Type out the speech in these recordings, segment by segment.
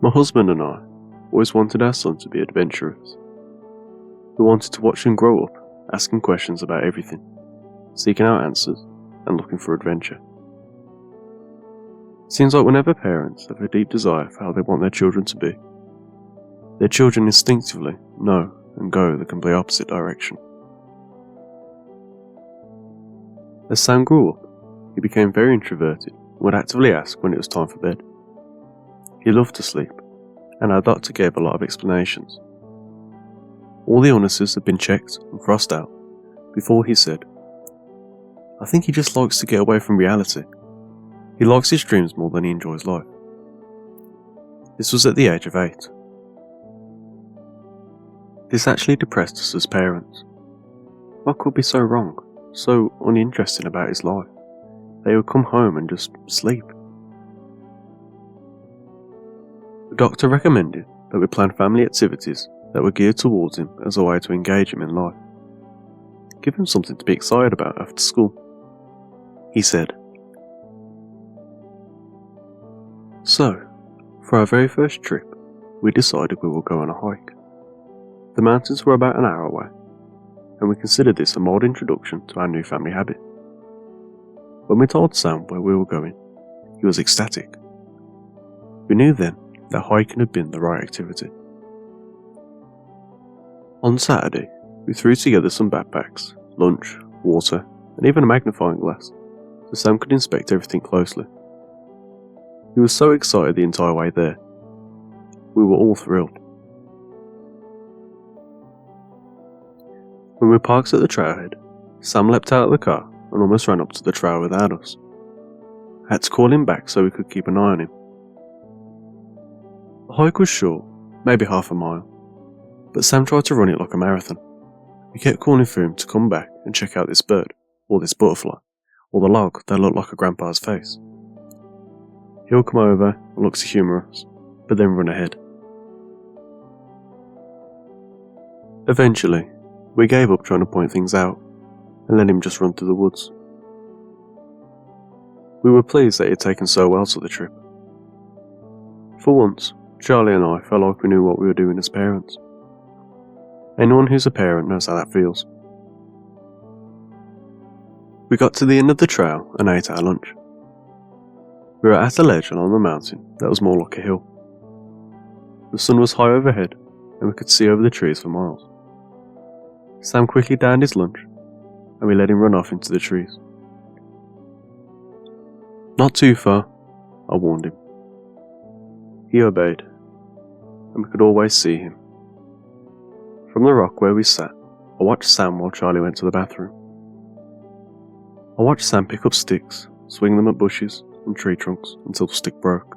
My husband and I always wanted our son to be adventurous. We wanted to watch him grow up, asking questions about everything, seeking out answers, and looking for adventure. It seems like whenever parents have a deep desire for how they want their children to be, their children instinctively know and go the complete opposite direction. As Sam grew up, he became very introverted and would actively ask when it was time for bed. He loved to sleep, and our doctor gave a lot of explanations. All the illnesses had been checked and crossed out before he said, "I think he just likes to get away from reality. He likes his dreams more than he enjoys life." This was at the age of 8. This actually depressed us as parents. What could be so wrong, so uninteresting about his life, that he would come home and just sleep? The doctor recommended that we plan family activities that were geared towards him as a way to engage him in life. Give him something to be excited about after school. He said, "So, for our very first trip, we decided we would go on a hike. The mountains were about an hour away, and we considered this a mild introduction to our new family habit. When we told Sam where we were going, he was ecstatic. We knew then that hiking had been the right activity. On Saturday, we threw together some backpacks, lunch, water, and even a magnifying glass, so Sam could inspect everything closely. He was so excited the entire way there. We were all thrilled. When we parked at the trailhead, Sam leapt out of the car and almost ran up to the trail without us. I had to call him back so we could keep an eye on him. The hike was short, maybe half a mile, but Sam tried to run it like a marathon. We kept calling for him to come back and check out this bird, or this butterfly, or the log that looked like a grandpa's face. He would come over and look to humour us, but then run ahead. Eventually, we gave up trying to point things out, and let him just run through the woods. We were pleased that he had taken so well to the trip. For once, Charlie and I felt like we knew what we were doing as parents. Anyone who's a parent knows how that feels. We got to the end of the trail and ate our lunch. We were at a ledge along the mountain that was more like a hill. The sun was high overhead, and we could see over the trees for miles. Sam quickly downed his lunch, and we let him run off into the trees. "Not too far," I warned him. He obeyed, and we could always see him. From the rock where we sat, I watched Sam while Charlie went to the bathroom. I watched Sam pick up sticks, swing them at bushes and tree trunks until the stick broke,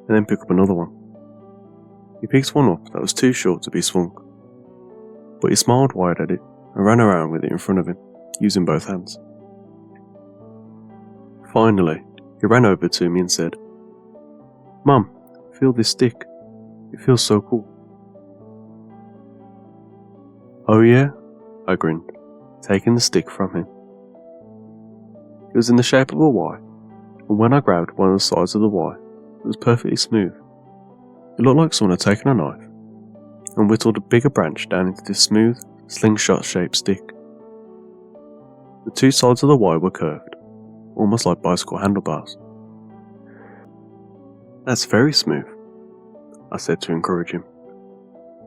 and then pick up another one. He picked one up that was too short to be swung, but he smiled wide at it and ran around with it in front of him, using both hands. Finally, he ran over to me and said, "Mum, feel this stick. It feels so cool." "Oh yeah?" I grinned, taking the stick from him. It was in the shape of a Y, and when I grabbed one of the sides of the Y, it was perfectly smooth. It looked like someone had taken a knife and whittled a bigger branch down into this smooth, slingshot-shaped stick. The two sides of the Y were curved, almost like bicycle handlebars. "That's very smooth," I said to encourage him.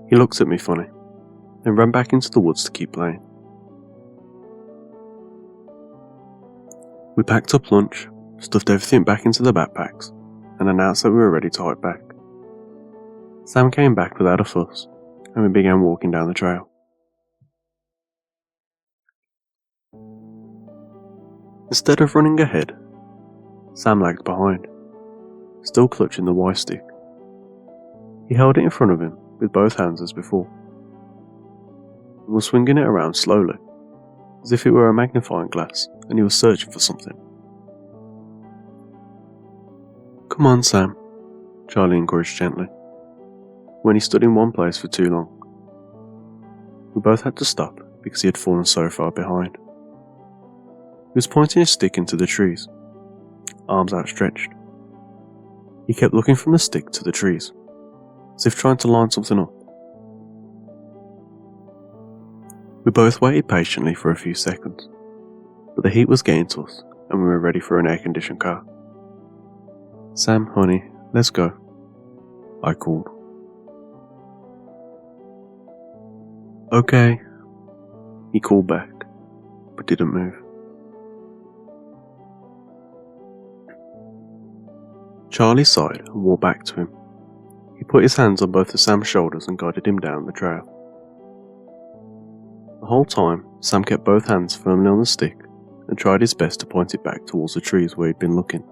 He looked at me funny, then ran back into the woods to keep playing. We packed up lunch, stuffed everything back into the backpacks, and announced that we were ready to hike back. Sam came back without a fuss, and we began walking down the trail. Instead of running ahead, Sam lagged behind, still clutching the Y stick. He held it in front of him with both hands as before, and was swinging it around slowly, as if it were a magnifying glass and he was searching for something. "Come on, Sam," Charlie encouraged gently, when he stood in one place for too long. We both had to stop because he had fallen so far behind. He was pointing his stick into the trees, arms outstretched. He kept looking from the stick to the trees, as if trying to line something up. We both waited patiently for a few seconds, but the heat was getting to us and we were ready for an air-conditioned car. "Sam, honey, let's go," I called. "Okay," he called back, but didn't move. Charlie sighed and walked back to him. He put his hands on both of Sam's shoulders and guided him down the trail. The whole time, Sam kept both hands firmly on the stick and tried his best to point it back towards the trees where he'd been looking.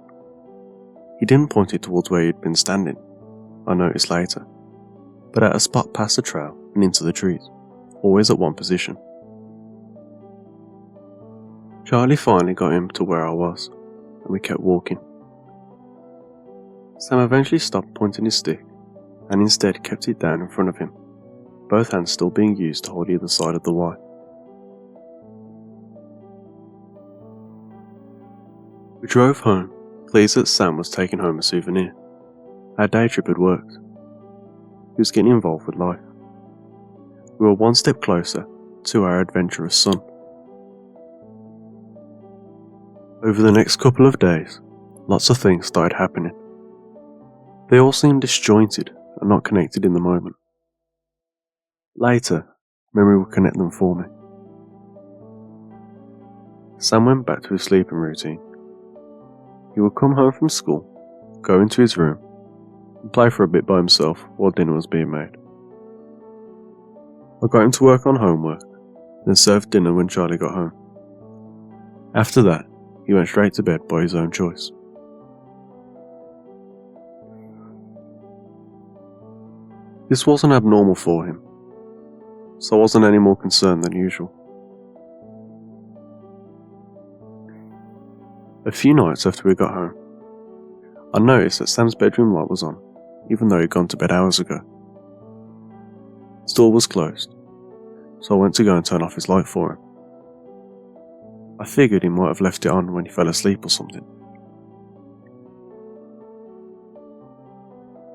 He didn't point it towards where he'd been standing, I noticed later, but at a spot past the trail and into the trees, always at one position. Charlie finally got him to where I was, and we kept walking. Sam eventually stopped pointing his stick, and instead kept it down in front of him, both hands still being used to hold either side of the Y. We drove home, pleased that Sam was taking home a souvenir. Our day trip had worked. He was getting involved with life. We were one step closer to our adventurous son. Over the next couple of days, lots of things started happening. They all seemed disjointed and not connected in the moment. Later, memory would connect them for me. Sam went back to his sleeping routine. He would come home from school, go into his room, and play for a bit by himself while dinner was being made. I got him to work on homework, then served dinner when Charlie got home. After that, he went straight to bed by his own choice. This wasn't abnormal for him, so I wasn't any more concerned than usual. A few nights after we got home, I noticed that Sam's bedroom light was on, even though he'd gone to bed hours ago. His door was closed, so I went to go and turn off his light for him. I figured he might have left it on when he fell asleep or something.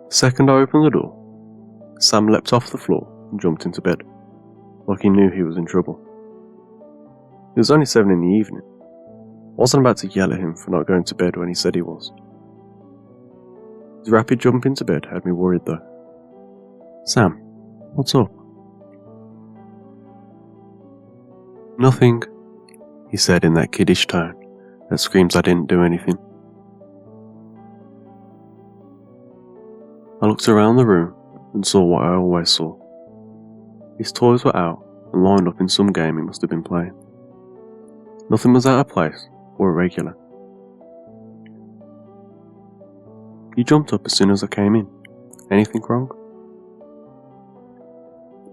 The second I opened the door, Sam leapt off the floor and jumped into bed, like he knew he was in trouble. It was only 7 in the evening. I wasn't about to yell at him for not going to bed when he said he was. His rapid jump into bed had me worried though. "Sam, what's up?" "Nothing," he said in that kiddish tone that screams I didn't do anything. I looked around the room and saw what I always saw. His toys were out and lined up in some game he must have been playing. Nothing was out of place or irregular. "You jumped up as soon as I came in. Anything wrong?"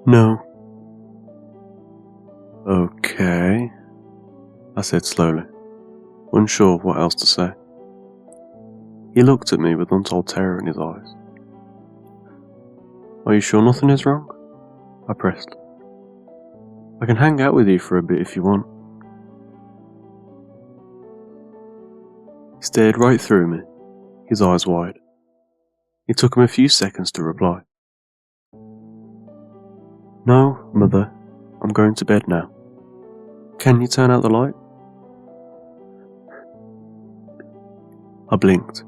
"No." "Okay," I said slowly, unsure of what else to say. He looked at me with untold terror in his eyes. "Are you sure nothing is wrong?" I pressed. "I can hang out with you for a bit if you want." He stared right through me, his eyes wide. It took him a few seconds to reply. "No, Mother, I'm going to bed now. Can you turn out the light?" I blinked.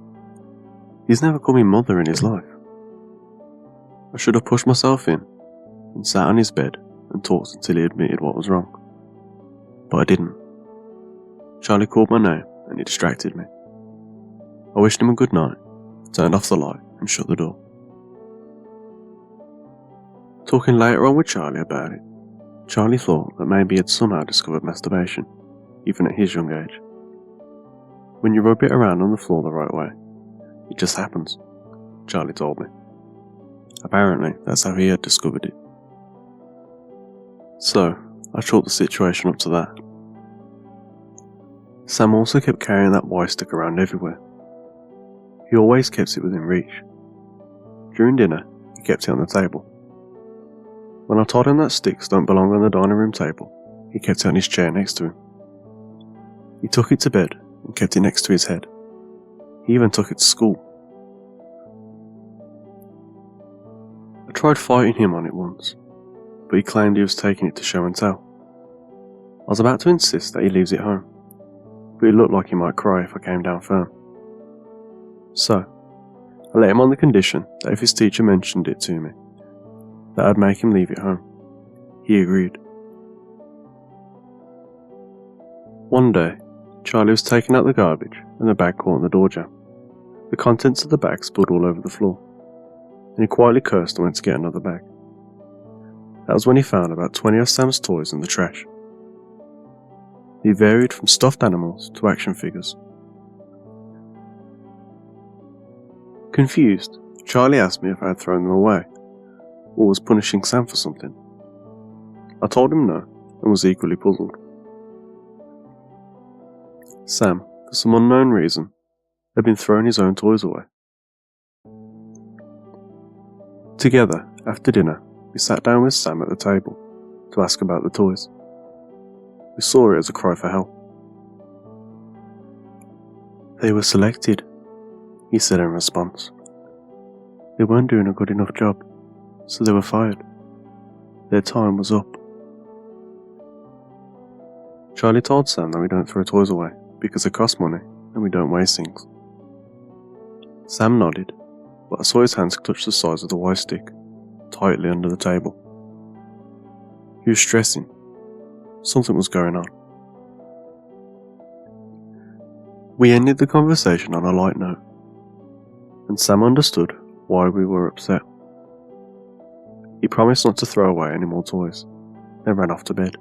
He's never called me Mother in his life. I should have pushed myself in and sat on his bed and talked until he admitted what was wrong. But I didn't. Charlie called my name and it distracted me. I wished him a good night, turned off the light and shut the door. Talking later on with Charlie about it, Charlie thought that maybe he had somehow discovered masturbation, even at his young age. When you rub it around on the floor the right way, it just happens, Charlie told me. Apparently, that's how he had discovered it. So, I chalked the situation up to that. Sam also kept carrying that Y stick around everywhere. He always kept it within reach. During dinner, he kept it on the table. When I told him that sticks don't belong on the dining room table, he kept it on his chair next to him. He took it to bed and kept it next to his head. He even took it to school. tried fighting him on it once, but he claimed he was taking it to show and tell. I was about to insist that he leaves it home, but he looked like he might cry if I came down firm. So, I let him on the condition that if his teacher mentioned it to me, that I'd make him leave it home. He agreed. One day, Charlie was taking out the garbage and the bag caught on the door jamb. The contents of the bag spilled all over the floor, and he quietly cursed and went to get another bag. That was when he found about 20 of Sam's toys in the trash. They varied from stuffed animals to action figures. Confused, Charlie asked me if I had thrown them away, or was punishing Sam for something. I told him no, and was equally puzzled. Sam, for some unknown reason, had been throwing his own toys away. Together, after dinner, we sat down with Sam at the table to ask about the toys. We saw it as a cry for help. They were selected, he said in response. They weren't doing a good enough job, so they were fired. Their time was up. Charlie told Sam that we don't throw toys away because they cost money and we don't waste things. Sam nodded, but I saw his hands touch the sides of the Y stick, tightly under the table. He was stressing. Something was going on. We ended the conversation on a light note, and Sam understood why we were upset. He promised not to throw away any more toys, then ran off to bed.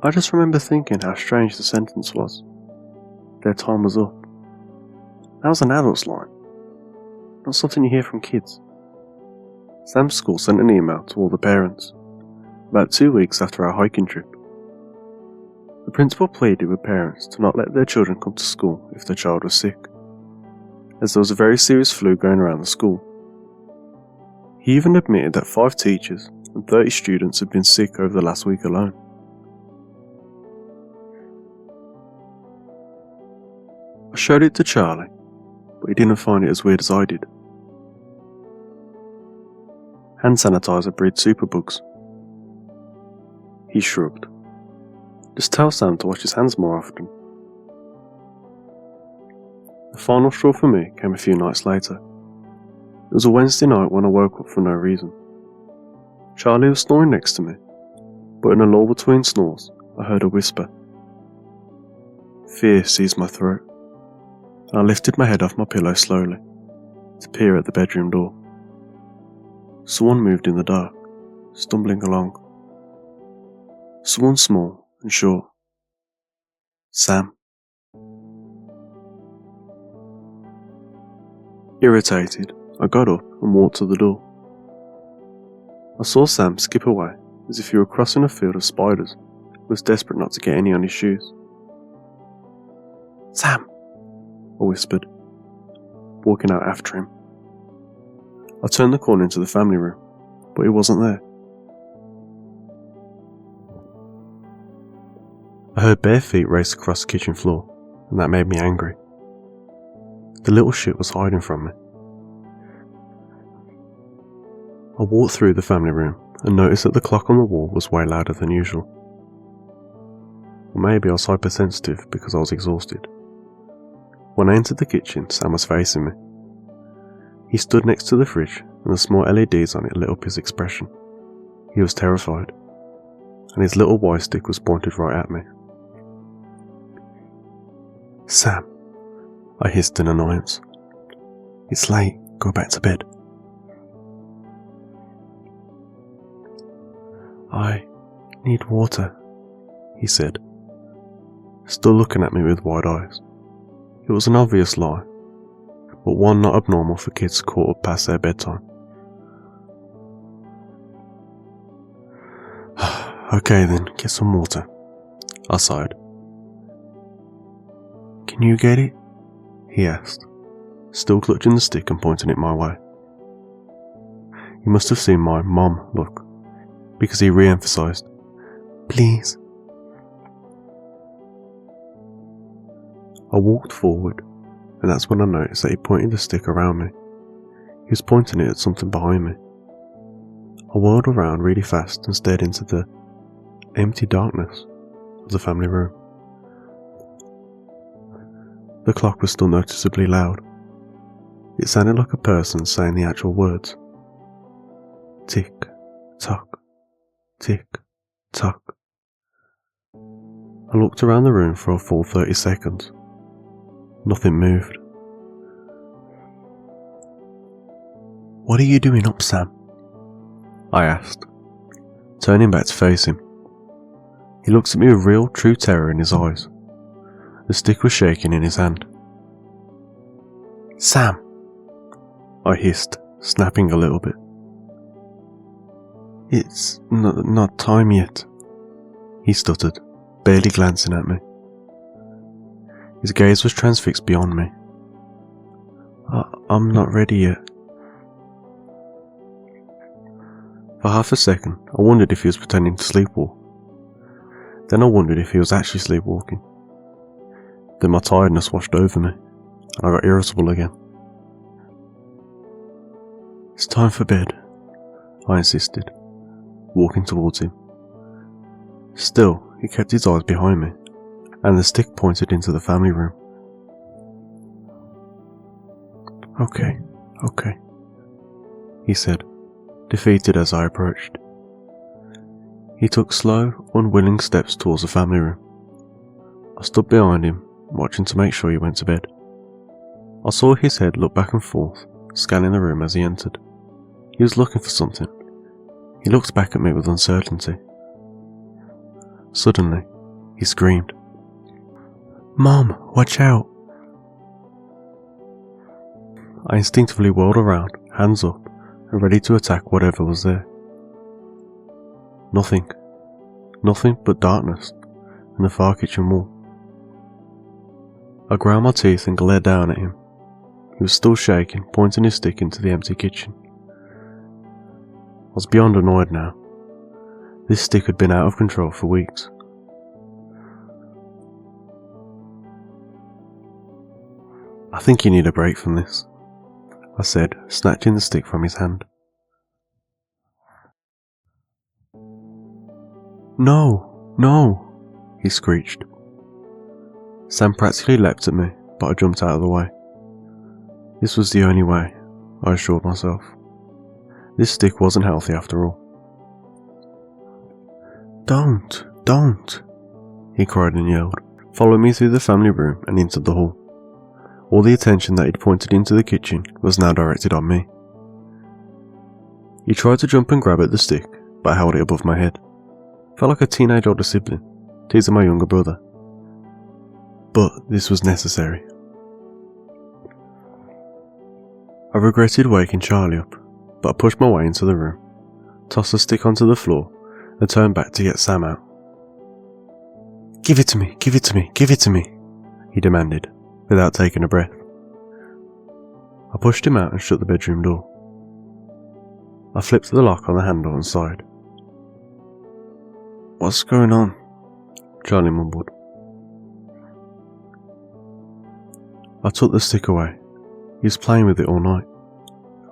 I just remember thinking how strange the sentence was. Their time was up. That was an adult's line, not something you hear from kids. Sam's school sent an email to all the parents, about 2 weeks after our hiking trip. The principal pleaded with parents to not let their children come to school if their child was sick, as there was a very serious flu going around the school. He even admitted that 5 teachers and 30 students had been sick over the last week alone. I showed it to Charlie, but he didn't find it as weird as I did. Hand sanitizer breeds superbugs. He shrugged. Just tell Sam to wash his hands more often. The final straw for me came a few nights later. It was a Wednesday night when I woke up for no reason. Charlie was snoring next to me, but in a lull between snores, I heard a whisper. Fear seized my throat, and I lifted my head off my pillow slowly, to peer at the bedroom door. Someone moved in the dark, stumbling along. Someone small and short. Sam. Irritated, I got up and walked to the door. I saw Sam skip away as if he were crossing a field of spiders and was desperate not to get any on his shoes. Sam, I whispered, walking out after him. I turned the corner into the family room, but he wasn't there. I heard bare feet race across the kitchen floor, and that made me angry. The little shit was hiding from me. I walked through the family room and noticed that the clock on the wall was way louder than usual. Or maybe I was hypersensitive because I was exhausted. When I entered the kitchen, Sam was facing me. He stood next to the fridge, and the small LEDs on it lit up his expression. He was terrified, and his little Y stick was pointed right at me. Sam, I hissed in annoyance. It's late, go back to bed. I need water, he said, still looking at me with wide eyes. It was an obvious lie, but one not abnormal for kids caught up past their bedtime. Okay then, get some water, I sighed. Can you get it? He asked, still clutching the stick and pointing it my way. He must have seen my mom look, because he re-emphasized, please. I walked forward, and that's when I noticed that he pointed the stick around me. He was pointing it at something behind me. I whirled around really fast and stared into the empty darkness of the family room. The clock was still noticeably loud. It sounded like a person saying the actual words. Tick, tock, tick, tock. I looked around the room for a full 30 seconds. Nothing moved. "What are you doing up, Sam?" I asked, turning back to face him. He looked at me with real, true terror in his eyes. The stick was shaking in his hand. "Sam!" I hissed, snapping a little bit. "It's not time yet," he stuttered, barely glancing at me. His gaze was transfixed beyond me. I'm not ready yet." For half a second, I wondered if he was pretending to sleepwalk. Then I wondered if he was actually sleepwalking. Then my tiredness washed over me, and I got irritable again. "It's time for bed," I insisted, walking towards him. Still, he kept his eyes behind me, and the stick pointed into the family room. Okay, he said, defeated as I approached. He took slow, unwilling steps towards the family room. I stood behind him, watching to make sure he went to bed. I saw his head look back and forth, scanning the room as he entered. He was looking for something. He looked back at me with uncertainty. Suddenly, he screamed, "Mom, watch out!" I instinctively whirled around, hands up, and ready to attack whatever was there. Nothing but darkness and the far kitchen wall. I ground my teeth and glared down at him. He was still shaking, pointing his stick into the empty kitchen. I was beyond annoyed now. This stick had been out of control for weeks. "I think you need a break from this," I said, snatching the stick from his hand. No, he screeched. Sam practically leapt at me, but I jumped out of the way. This was the only way, I assured myself. This stick wasn't healthy after all. Don't, he cried and yelled, following me through the family room and into the hall. All the attention that he'd pointed into the kitchen was now directed on me. He tried to jump and grab at the stick, but I held it above my head. Felt like a teenage older sibling, teasing my younger brother. But this was necessary. I regretted waking Charlie up, but I pushed my way into the room, tossed the stick onto the floor, and turned back to get Sam out. Give it to me, he demanded, without taking a breath. I pushed him out and shut the bedroom door. I flipped the lock on the handle and sighed. What's going on? Charlie mumbled. I took the stick away. He was playing with it all night.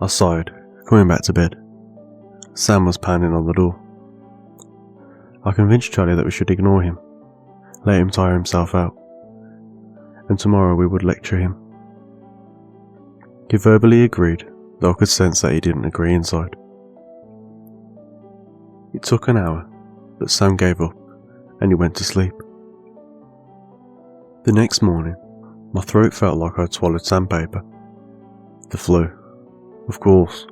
I sighed, coming back to bed. Sam was pounding on the door. I convinced Charlie that we should ignore him, let him tire himself out, and tomorrow we would lecture him. He verbally agreed, though I could sense that he didn't agree inside. It took an hour, but Sam gave up, and he went to sleep. The next morning, my throat felt like I'd swallowed sandpaper. The flu, of course.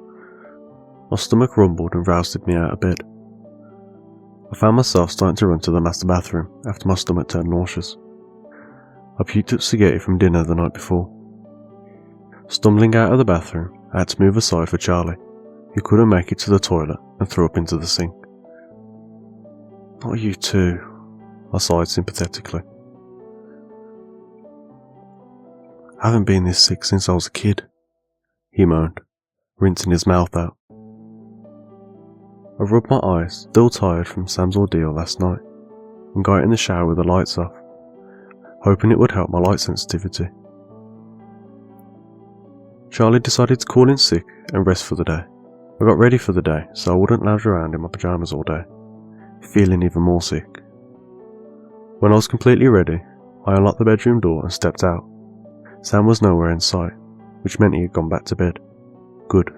My stomach rumbled and rousted me out of bed. I found myself starting to run to the master bathroom after my stomach turned nauseous. I puked up spaghetti from dinner the night before. Stumbling out of the bathroom, I had to move aside for Charlie, who couldn't make it to the toilet and threw up into the sink. Not you too, I sighed sympathetically. I haven't been this sick since I was a kid, he moaned, rinsing his mouth out. I rubbed my eyes, still tired from Sam's ordeal last night, and got in the shower with the lights off, hoping it would help my light sensitivity. Charlie decided to call in sick and rest for the day. I got ready for the day so I wouldn't lounge around in my pyjamas all day, feeling even more sick. When I was completely ready, I unlocked the bedroom door and stepped out. Sam was nowhere in sight, which meant he had gone back to bed. Good.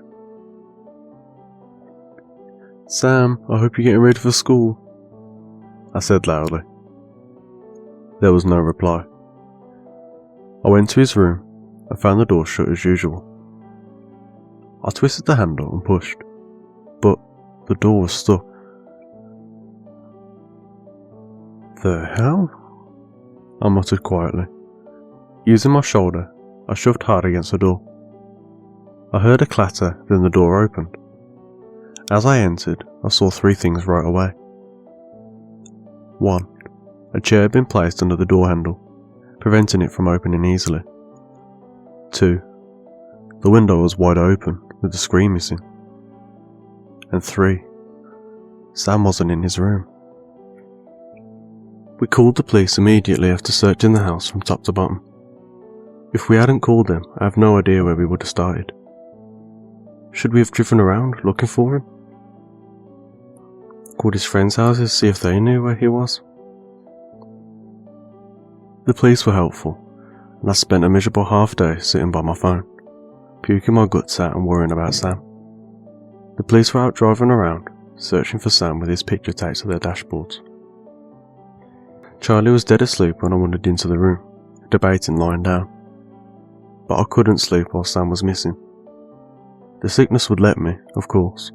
"Sam, I hope you're getting ready for school," I said loudly. There was no reply. I went to his room and found the door shut as usual. I twisted the handle and pushed, but the door was stuck. "The hell?" I muttered quietly. Using my shoulder, I shoved hard against the door. I heard a clatter, then the door opened. As I entered, I saw three things right away. 1. A chair had been placed under the door handle, preventing it from opening easily. 2. The window was wide open, with the screen missing. And 3. Sam wasn't in his room. We called the police immediately after searching the house from top to bottom. If we hadn't called them, I have no idea where we would have started. Should we have driven around looking for him? Called his friends' houses to see if they knew where he was? The police were helpful, and I spent a miserable half day sitting by my phone, puking my guts out and worrying about Sam. The police were out driving around, searching for Sam with his picture taped to their dashboards. Charlie was dead asleep when I wandered into the room, debating lying down. But I couldn't sleep while Sam was missing. The sickness would let me, of course,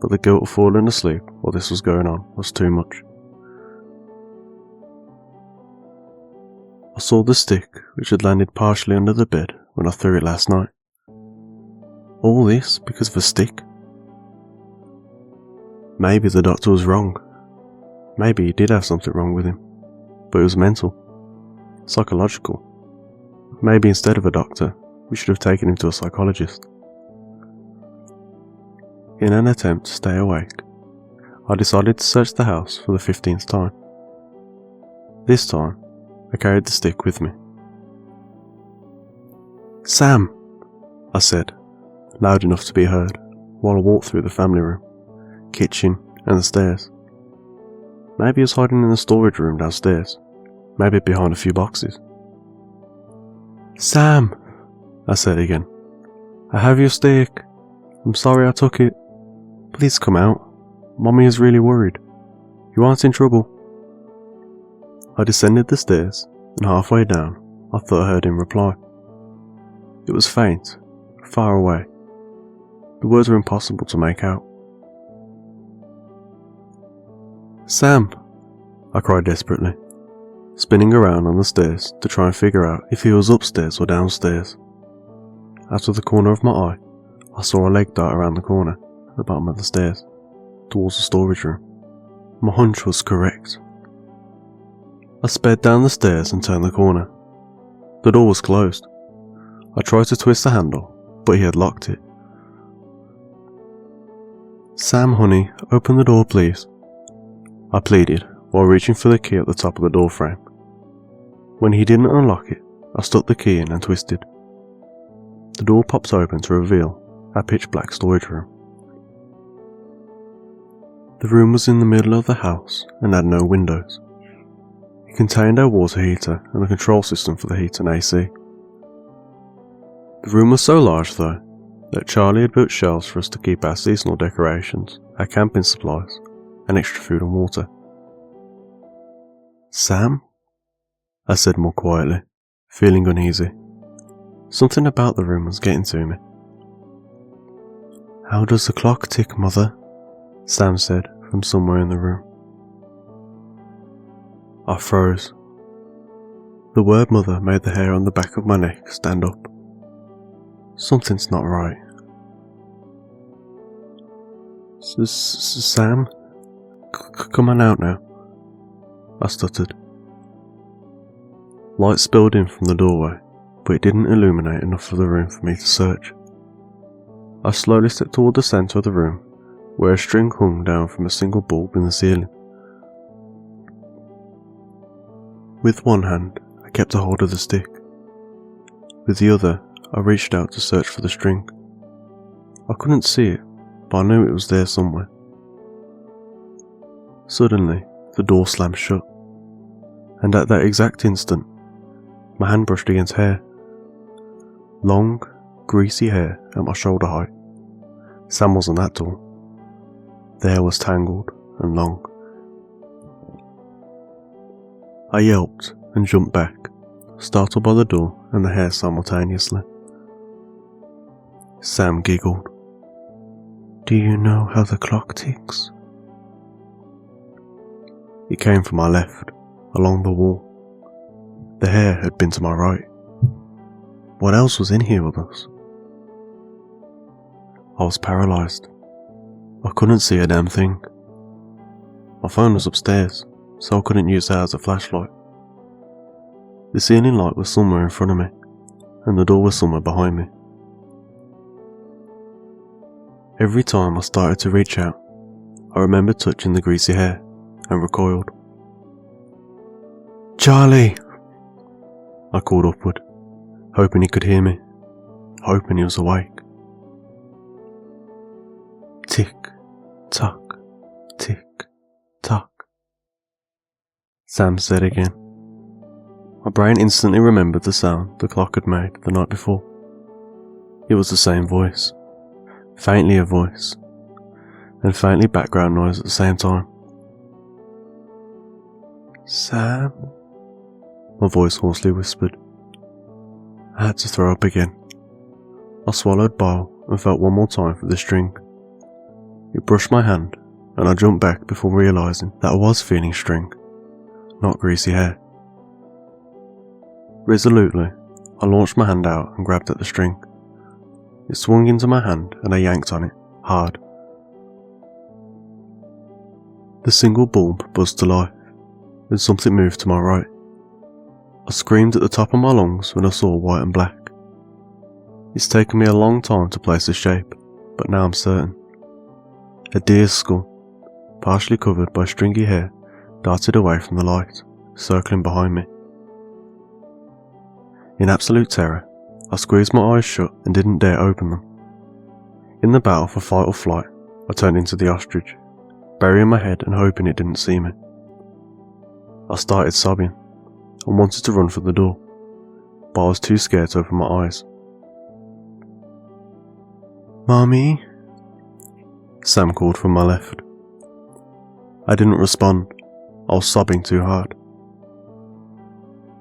but the guilt of falling asleep while this was going on was too much. I saw the stick, which had landed partially under the bed when I threw it last night. All this because of a stick? Maybe the doctor was wrong. Maybe he did have something wrong with him, but it was mental, psychological. Maybe instead of a doctor, we should have taken him to a psychologist. In an attempt to stay awake, I decided to search the house for the 15th time. This time, I carried the stick with me. "Sam!" I said, loud enough to be heard, while I walked through the family room, kitchen, and the stairs. Maybe he was hiding in the storage room downstairs, maybe behind a few boxes. "Sam!" I said again. "I have your stick. I'm sorry I took it. Please come out. Mommy is really worried. You aren't in trouble." I descended the stairs, and halfway down, I thought I heard him reply. It was faint, far away. The words were impossible to make out. "Sam!" I cried desperately, spinning around on the stairs to try and figure out if he was upstairs or downstairs. Out of the corner of my eye, I saw a leg dart around the corner at the bottom of the stairs, towards the storage room. My hunch was correct. I sped down the stairs and turned the corner. The door was closed. I tried to twist the handle, but he had locked it. "Sam, honey, open the door, please," I pleaded while reaching for the key at the top of the door frame. When he didn't unlock it, I stuck the key in and twisted. The door popped open to reveal our pitch-black storage room. The room was in the middle of the house and had no windows. It contained our water heater and the control system for the heat and AC. The room was so large, though, that Charlie had built shelves for us to keep our seasonal decorations, our camping supplies, and extra food and water. "Sam?" I said more quietly, feeling uneasy. Something about the room was getting to me. "How does the clock tick, Mother?" Sam said from somewhere in the room. I froze. The word mother made the hair on the back of my neck stand up. Something's not right. Sam? Come on out now," I stuttered. Light spilled in from the doorway, but it didn't illuminate enough of the room for me to search. I slowly stepped toward the centre of the room, where a string hung down from a single bulb in the ceiling. With one hand, I kept a hold of the stick. With the other, I reached out to search for the string. I couldn't see it, but I knew it was there somewhere. Suddenly, the door slammed shut, and at that exact instant, my hand brushed against hair. Long, greasy hair at my shoulder height. Sam wasn't that tall. The hair was tangled and long. I yelped and jumped back, startled by the door and the hair simultaneously. Sam giggled. "Do you know how the clock ticks?" It came from my left, along the wall. The hair had been to my right. What else was in here with us? I was paralysed. I couldn't see a damn thing. My phone was upstairs, so I couldn't use that as a flashlight. The ceiling light was somewhere in front of me, and the door was somewhere behind me. Every time I started to reach out, I remembered touching the greasy hair, and recoiled. "Charlie!" I called upward, hoping he could hear me, hoping he was awake. Tick, tock, tick, tock, Sam said again. My brain instantly remembered the sound the clock had made the night before. It was the same voice, faintly a voice, and faintly background noise at the same time. "Sam?" my voice hoarsely whispered. I had to throw up again. I swallowed bile and felt one more time for the string. It brushed my hand, and I jumped back before realising that I was feeling string, not greasy hair. Resolutely, I launched my hand out and grabbed at the string. It swung into my hand and I yanked on it, hard. The single bulb buzzed to life, and something moved to my right. I screamed at the top of my lungs when I saw white and black. It's taken me a long time to place the shape, but now I'm certain. A deer's skull, partially covered by stringy hair, darted away from the light, circling behind me. In absolute terror, I squeezed my eyes shut and didn't dare open them. In the battle for fight or flight, I turned into the ostrich, burying my head and hoping it didn't see me. I started sobbing and wanted to run for the door, but I was too scared to open my eyes. "Mommy?" Sam called from my left. I didn't respond. I was sobbing too hard.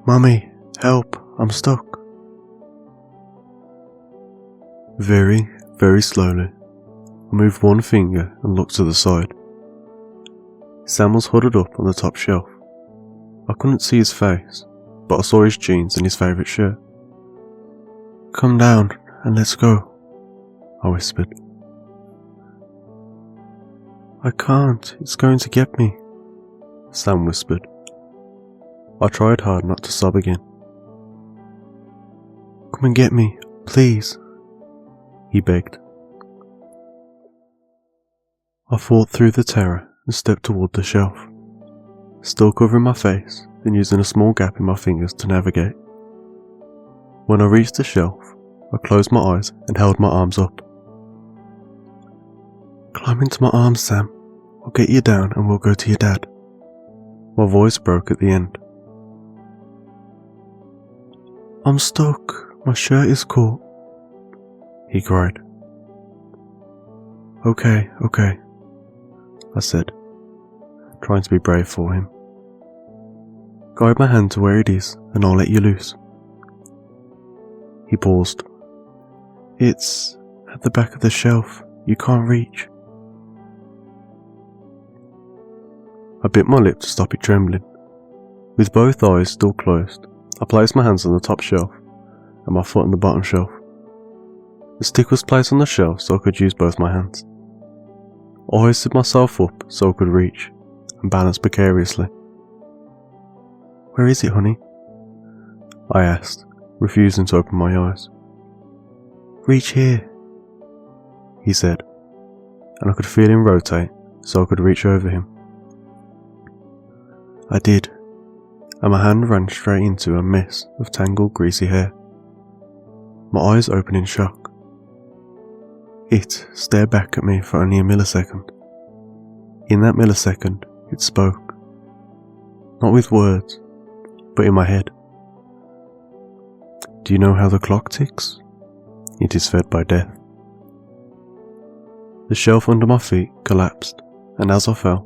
"Mommy, help, I'm stuck." Very, very slowly, I moved one finger and looked to the side. Sam was huddled up on the top shelf. I couldn't see his face, but I saw his jeans and his favourite shirt. "Come down and let's go," I whispered. "I can't, it's going to get me," Sam whispered. I tried hard not to sob again. "Come and get me, please," he begged. I fought through the terror and stepped toward the shelf, still covering my face and using a small gap in my fingers to navigate. When I reached the shelf, I closed my eyes and held my arms up. "Climb into my arms, Sam. I'll get you down and we'll go to your dad." My voice broke at the end. "I'm stuck. My shirt is caught," he cried. Okay, I said, trying to be brave for him. "Guide my hand to where it is and I'll let you loose." He paused. "It's at the back of the shelf. You can't reach." I bit my lip to stop it trembling. With both eyes still closed, I placed my hands on the top shelf and my foot on the bottom shelf. The stick was placed on the shelf so I could use both my hands. I hoisted myself up so I could reach and balance precariously. "Where is it, honey?" I asked, refusing to open my eyes. "Reach here," he said, and I could feel him rotate so I could reach over him. I did, and my hand ran straight into a mess of tangled greasy hair. my eyes open in shock. It stared back at me for only a millisecond. In that millisecond, it spoke. Not with words, but in my head. Do you know how the clock ticks? It is fed by death. The shelf under my feet collapsed, and as I fell,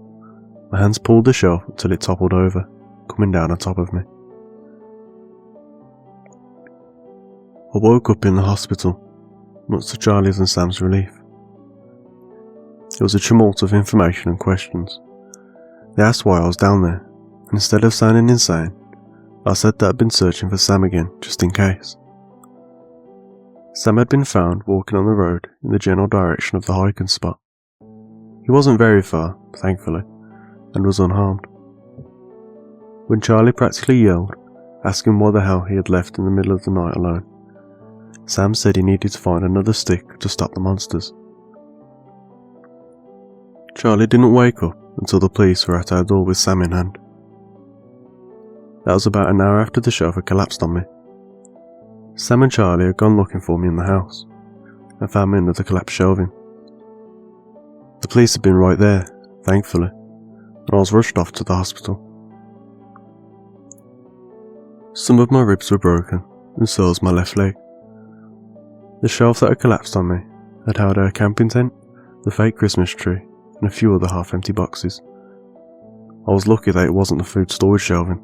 my hands pulled the shelf until it toppled over, coming down on top of me. I woke up in the hospital, much to Charlie's and Sam's relief. It was a tumult of information and questions. They asked why I was down there, and instead of sounding insane, I said that I'd been searching for Sam again, just in case. Sam had been found walking on the road in the general direction of the hiking spot. He wasn't very far, thankfully, and was unharmed. When Charlie practically yelled, asking why the hell he had left in the middle of the night alone, Sam said he needed to find another stick to stop the monsters. Charlie didn't wake up until the police were at our door with Sam in hand. That was about an hour after the shelf had collapsed on me. Sam and Charlie had gone looking for me in the house, and found me under the collapsed shelving. The police had been right there, thankfully, and I was rushed off to the hospital. Some of my ribs were broken, and so was my left leg. The shelf that had collapsed on me had held our camping tent, the fake Christmas tree, and a few other half-empty boxes. I was lucky that it wasn't the food storage shelving.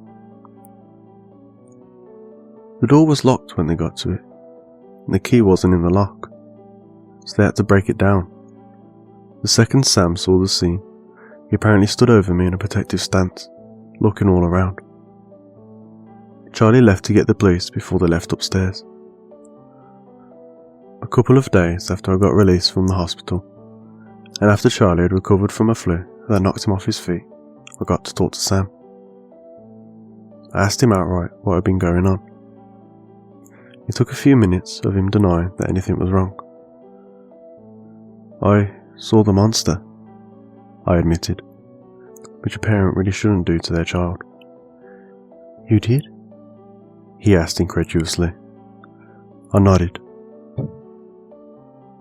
The door was locked when they got to it, and the key wasn't in the lock, so they had to break it down. The second Sam saw the scene, he apparently stood over me in a protective stance, looking all around. Charlie left to get the police before they left upstairs. A couple of days after I got released from the hospital, and after Charlie had recovered from a flu that knocked him off his feet, I got to talk to Sam. I asked him outright what had been going on. It took a few minutes of him denying that anything was wrong. I saw the monster, I admitted, which a parent really shouldn't do to their child. You did? He asked incredulously. I nodded.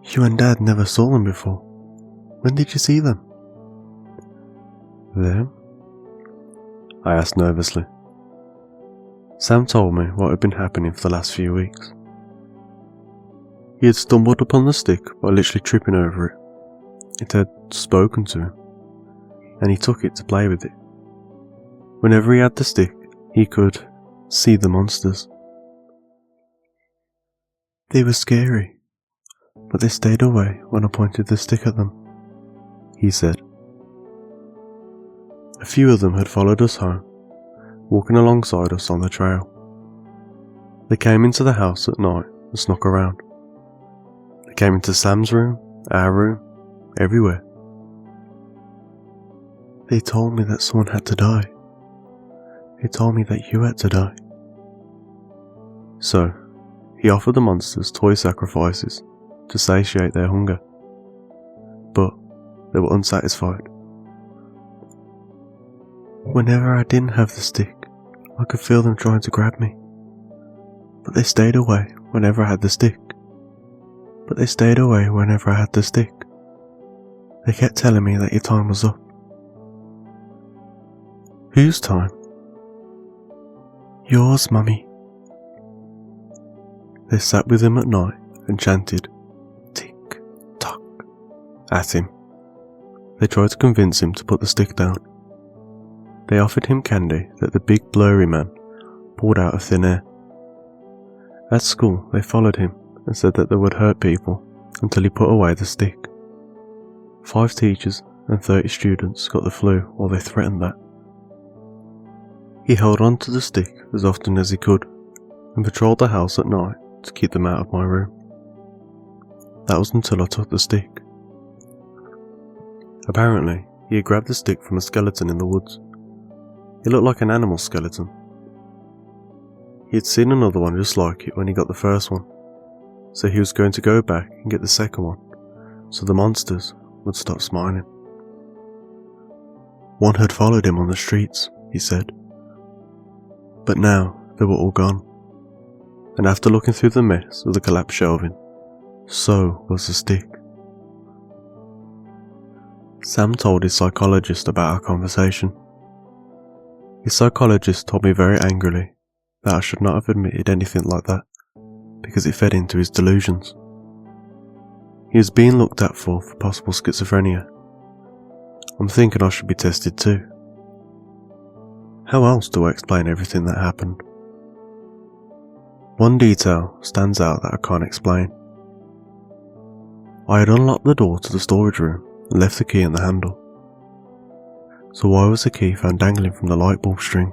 You and Dad never saw them before. When did you see them? Them? I asked nervously. Sam told me what had been happening for the last few weeks. He had stumbled upon the stick by literally tripping over it. It had spoken to him, and he took it to play with it. Whenever he had the stick, he could see the monsters. They were scary, but they stayed away when I pointed the stick at them, he said. A few of them had followed us home, walking alongside us on the trail. They came into the house at night and snuck around. They came into Sam's room, our room, everywhere. They told me that someone had to die. They told me that you had to die. So, he offered the monsters toy sacrifices to satiate their hunger. But they were unsatisfied. Whenever I didn't have the stick, I could feel them trying to grab me. But they stayed away whenever I had the stick. But they stayed away whenever I had the stick. They kept telling me that your time was up. Whose time? Yours, Mummy. They sat with him at night and chanted, tick-tock, at him. They tried to convince him to put the stick down. They offered him candy that the big blurry man pulled out of thin air. At school, they followed him and said that they would hurt people until he put away the stick. 5 teachers and 30 students got the flu while they threatened that. He held on to the stick as often as he could and patrolled the house at night to keep them out of my room. That was until I took the stick. Apparently, he had grabbed the stick from a skeleton in the woods. It looked like an animal skeleton. He had seen another one just like it when he got the first one, so he was going to go back and get the second one, so the monsters would stop smiling. One had followed him on the streets, he said. But now they were all gone. and after looking through the mess of the collapsed shelving, so was the stick. Sam told his psychologist about our conversation. His psychologist told me very angrily that I should not have admitted anything like that, because it fed into his delusions. He was being looked at for possible schizophrenia. I'm thinking I should be tested too. How else do I explain everything that happened? One detail stands out that I can't explain. I had unlocked the door to the storage room and left the key in the handle. So why was the key found dangling from the light bulb string?